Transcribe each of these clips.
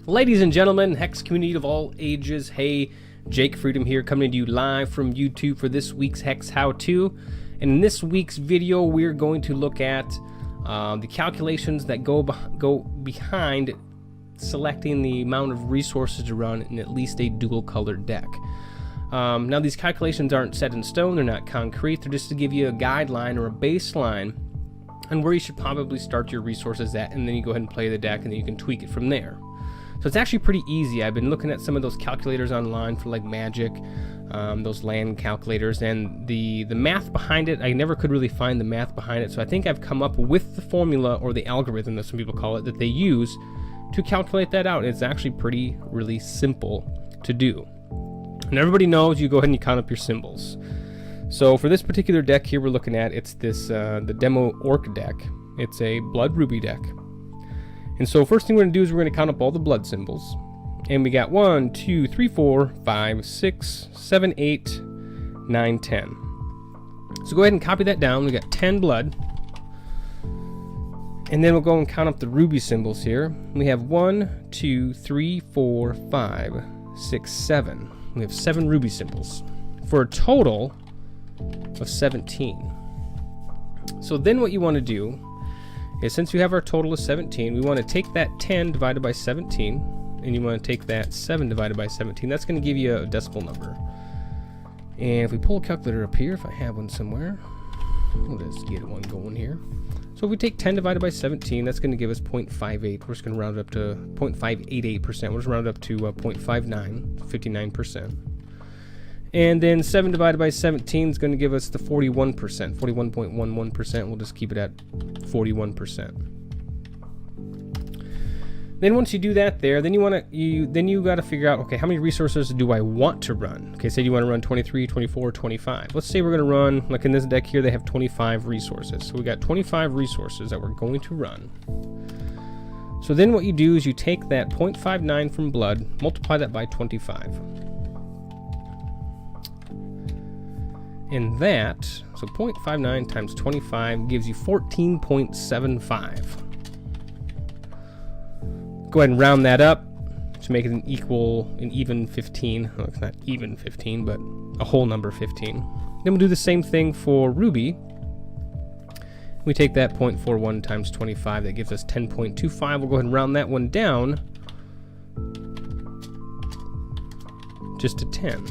Ladies and gentlemen, Hex community of all ages, hey, Jake Freedom here, coming to you live from YouTube for this week's Hex how-to. And in this week's video, we're going to look at the calculations that go behind selecting the amount of resources to run in at least a dual-colored deck. Now, these calculations aren't set in stone, they're not concrete, they're just to give you a guideline or a baseline on where you should probably start your resources at, and then you go ahead and play the deck, and then you can tweak it from there. So it's actually pretty easy. I've been looking at some of those calculators online for like Magic, those land calculators, and the math behind it, I never could really find the math behind it, so I think I've come up with the formula, or the algorithm that some people call it, that they use to calculate that out. It's actually really simple to do. And everybody knows you go ahead and you count up your symbols. So for this particular deck here we're looking at, it's this the demo orc deck. It's a blood ruby deck. And so first thing we're going to do is we're going to count up all the blood symbols. And we got 1, 2, 3, 4, 5, 6, 7, 8, 9, 10. So go ahead and copy that down. We got 10 blood. And then we'll go and count up the ruby symbols here. We have 1, 2, 3, 4, 5, 6, 7. We have 7 ruby symbols for a total of 17. So then what you want to do is, since we have our total of 17, we want to take that 10 divided by 17, and you want to take that 7 divided by 17. That's going to give you a decimal number. And if we pull a calculator up here, if I have one somewhere, we'll just get one going here. So if we take 10 divided by 17, that's going to give us 0.58. We're just going to round it up to 0.588%. We'll just round it up to 0.59, 59%. And then 7 divided by 17 is going to give us the 41%, 41.11%. We'll just keep it at 41%. Then once you do that there, then you got to figure out, okay, how many resources do I want to run? Okay, say you want to run 23, 24, 25. Let's say we're going to run, like in this deck here, they have 25 resources. So we got 25 resources that we're going to run. So then what you do is you take that 0.59 from blood, multiply that by 25. And that, so 0.59 times 25 gives you 14.75. Go ahead and round that up to make it an even 15. Well, it's not even 15, but a whole number 15. Then we'll do the same thing for ruby. We take that 0.41 times 25, that gives us 10.25. We'll go ahead and round that one down just to 10.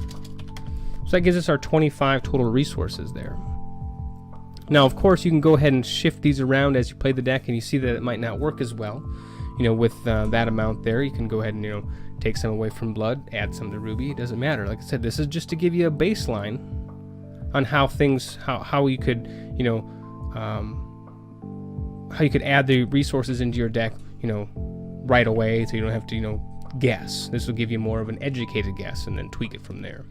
So that gives us our 25 total resources there. Now, of course, you can go ahead and shift these around as you play the deck, and you see that it might not work as well. You know, with that amount there, you can go ahead and, you know, take some away from blood, add some to ruby. It doesn't matter. Like I said, this is just to give you a baseline on how you could, you know, how you could add the resources into your deck, you know, right away, so you don't have to, you know, guess. This will give you more of an educated guess, and then tweak it from there.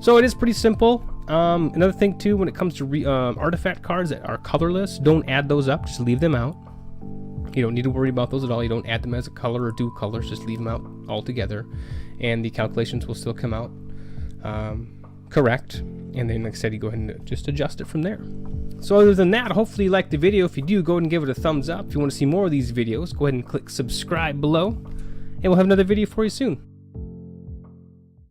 So it is pretty simple. Another thing too, when it comes to artifact cards that are colorless, don't add those up, just leave them out. You don't need to worry about those at all. You don't add them as a color or dual colors, just leave them out altogether, and the calculations will still come out correct. And then, like I said, you go ahead and just adjust it from there. So other than that, hopefully you liked the video. If you do, go ahead and give it a thumbs up. If you want to see more of these videos, go ahead and click subscribe below, and we'll have another video for you soon.